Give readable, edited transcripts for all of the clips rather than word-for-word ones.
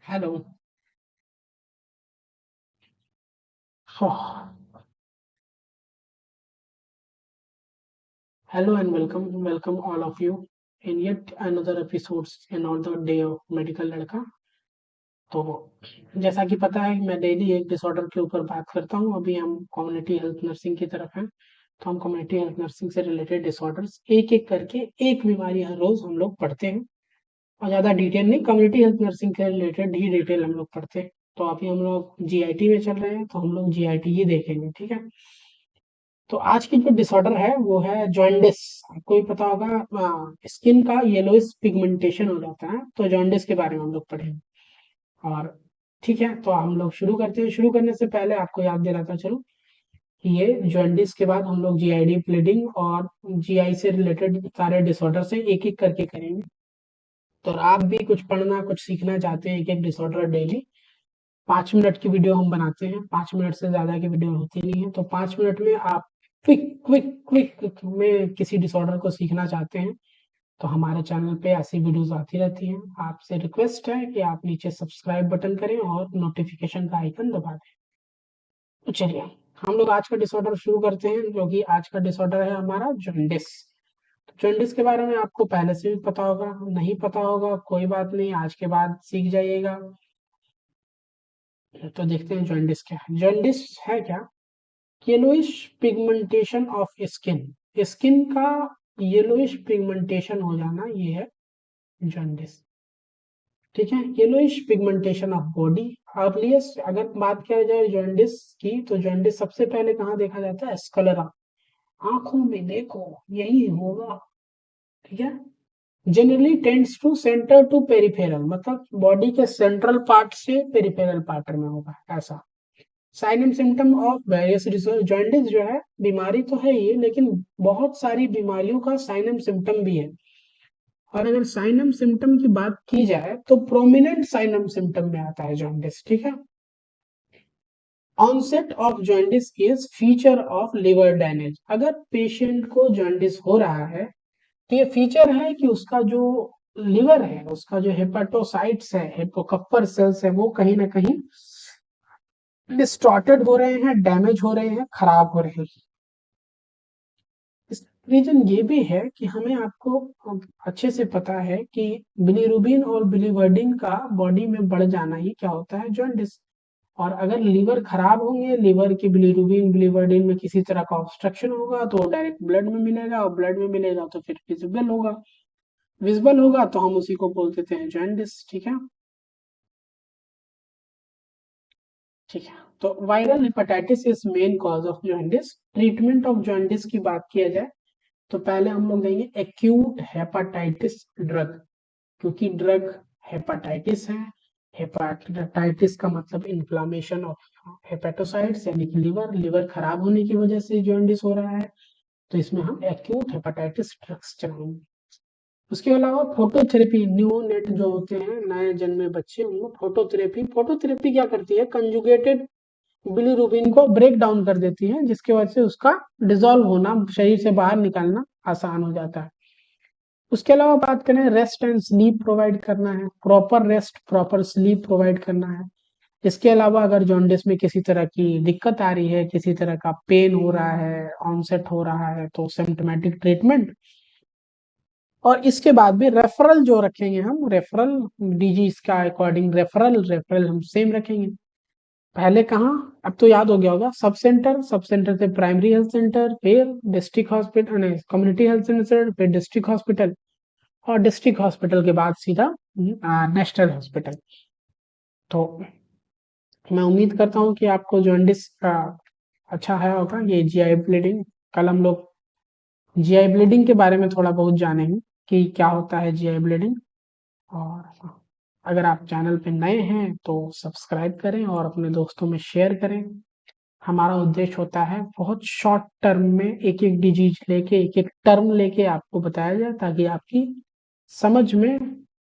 Hello. Hello and welcome all of you in yet another episodes in another day of medical लड़का। तो जैसा कि पता है मैं डेली एक डिसऑर्डर के ऊपर बात करता हूँ। अभी हम कम्युनिटी हेल्थ नर्सिंग की तरफ हैं, तो हम कम्युनिटी हेल्थ नर्सिंग से रिलेटेड डिसऑर्डर्स एक एक करके एक बीमारी हर रोज हम लोग पढ़ते हैं, और ज़्यादा डिटेल नहीं, कम्युनिटी हेल्थ नर्सिंग के रिलेटेड ही डिटेल हम लोग पढ़ते हैं। तो अभी हम लोग जीआईटी में चल रहे हैं, तो हम लोग जीआईटी ही देखेंगे, ठीक है। तो आज की जो डिसऑर्डर है वो है जॉन्डिस। आपको भी पता होगा, स्किन का येलोइश पिगमेंटेशन हो जाता है, तो जॉन्डिस के बारे में हम लोग पढ़ेंगे। और ठीक है, तो हम लोग शुरू करते हैं। शुरू करने से पहले आपको याद दिलाता चलो कि ये जॉन्डिस के बाद हम लोग जीआईडी ब्लीडिंग और जीआई से रिलेटेड सारे डिसऑर्डर से एक एक करके करेंगे। तो आप भी कुछ पढ़ना कुछ सीखना चाहते हैं एक एक डिसऑर्डर डेली, 5 मिनट की वीडियो हम बनाते हैं, 5 मिनट से ज्यादा की वीडियो होती नहीं है। तो 5 मिनट में आप क्विक क्विक क्विक में किसी डिसऑर्डर को सीखना चाहते हैं, तो हमारे चैनल पे ऐसी वीडियोस आती रहती हैं। आपसे रिक्वेस्ट है कि आप नीचे सब्सक्राइब बटन करें और नोटिफिकेशन का आइकन दबा दें। तो चलिए हम लोग आज का डिसऑर्डर शुरू करते हैं, जो कि आज का डिसऑर्डर है हमारा जॉन्डिस। जॉन्डिस के बारे में आपको पहले से भी पता होगा, नहीं पता होगा कोई बात नहीं, आज के बाद सीख जाइएगा। तो देखते हैं जॉन्डिस क्या है। जॉन्डिस है क्या? Yellowish pigmentation of skin, skin का येलोइश पिगमेंटेशन हो जाना, ये है जॉन्डिस। ठीक है, yellowish pigmentation of body. Earliest अगर बात किया जाए जॉन्डिस की, तो जॉन्डिस सबसे पहले कहाँ देखा जाता है? स्कलरा, आंखों में देखो, यही होगा। ठीक है, generally tends to centre to peripheral, मतलब बॉडी के सेंट्रल पार्ट से पेरिफेरल पार्ट में होगा ऐसा। Sign and symptom of various disorder, jaundice जो है बीमारी तो है ये, लेकिन बहुत सारी बीमारियों का साइन एंड सिम्टम भी है। और अगर साइन एंड सिम्टम की बात की जाए तो प्रोमिनेंट साइन एंड सिम्टम में आता है जॉन्डिस। ठीक है, onset of jaundice is feature of liver damage. अगर पेशेंट को जॉन्डिस हो रहा है तो ये फीचर है कि उसका जो लिवर है, उसका जो हेपाटोसाइट्स है, हिपोकम्पर सेल्स है, वो कहीं ना कहीं डिस्टॉर्टेड हो रहे हैं, डैमेज हो रहे हैं, खराब हो रहे हैं। इस रीजन ये भी है कि हमें आपको अच्छे से पता है कि बिलीरुबिन और बिलीवर्डिन का बॉडी में बढ़ जाना ही क्या होता है? जॉन्डिस। और अगर लीवर खराब होंगे, लीवर की बिलीरुबिन बिलीवर्डिन में किसी तरह का ऑब्स्ट्रक्शन होगा, तो डायरेक्ट ब्लड में मिलेगा, और ब्लड में मिलेगा तो फिर विजिबल होगा, विजिबल होगा तो हम उसी को बोल देते हैं जॉन्डिस। ठीक है, ठीक है। तो viral hepatitis is main cause of jaundice. Treatment of jaundice की बात किया जाए तो पहले हम लोग देंगे एक्यूट हेपाटाइटिस ड्रग, क्योंकि ड्रग हेपाटाइटिस है। हेपाटाइटिस का मतलब इन्फ्लामेशन ऑफ हेपेटोसाइट्स, यानी कि लिवर, लिवर खराब होने की वजह से जॉन्डिस हो रहा है, तो इसमें हम एक्यूट हेपाटाइटिस ड्रग्स चलाएंगे। उसके अलावा फोटोथेरेपी, न्यूनेट जो होते हैं नए जन्मे बच्चे, उनको फोटोथेरेपी, फोटोथेरेपी क्या करती है? कंजुगेटेड बिलीरुबिन को ब्रेक डाउन कर देती है, जिसकी वजह से उसका डिजोल्व होना, शरीर से बाहर निकालना आसान हो जाता है। उसके अलावा बात करें, रेस्ट एंड स्लीप प्रोवाइड करना है, proper rest proper sleep provide करना है। इसके अलावा अगर जॉन्डिस में किसी तरह की दिक्कत आ रही है, किसी तरह का पेन हो रहा है, ऑनसेट हो रहा है, तो सिम्टोमेटिक ट्रीटमेंट। और इसके बाद भी रेफरल जो रखेंगे हम, रेफरल डीजीज का अकॉर्डिंग रेफरल रेफरल हम सेम रखेंगे। पहले कहाँ, अब तो याद हो गया होगा, सब सेंटर, सब सेंटर से प्राइमरी हेल्थ सेंटर, फिर district hospital, community health centre, फिर डिस्ट्रिक्ट हॉस्पिटल, और डिस्ट्रिक्ट हॉस्पिटल के बाद सीधा नेशनल हॉस्पिटल। तो मैं उम्मीद करता हूँ कि आपको जॉन्डिस का अच्छा है होगा ये जीआई ब्लीडिंग। कल हम लोग जीआई ब्लीडिंग के बारे में थोड़ा बहुत जानेंगे कि क्या होता है जीआई ब्लीडिंग। और अगर आप चैनल पे नए हैं तो सब्सक्राइब करें और अपने दोस्तों में शेयर करें। हमारा उद्देश्य होता है बहुत शॉर्ट टर्म में एक एक डिजीज लेके, एक एक टर्म लेके आपको बताया जाए, ताकि आपकी समझ में,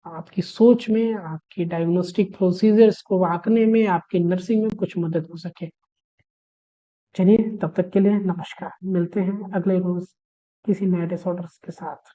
आपकी सोच में, आपकी डायग्नोस्टिक प्रोसीजर्स को आंकने में, आपकी नर्सिंग में कुछ मदद हो सके। चलिए तब तक के लिए नमस्कार, मिलते हैं अगले रोज किसी नए डिसऑर्डर्स के साथ।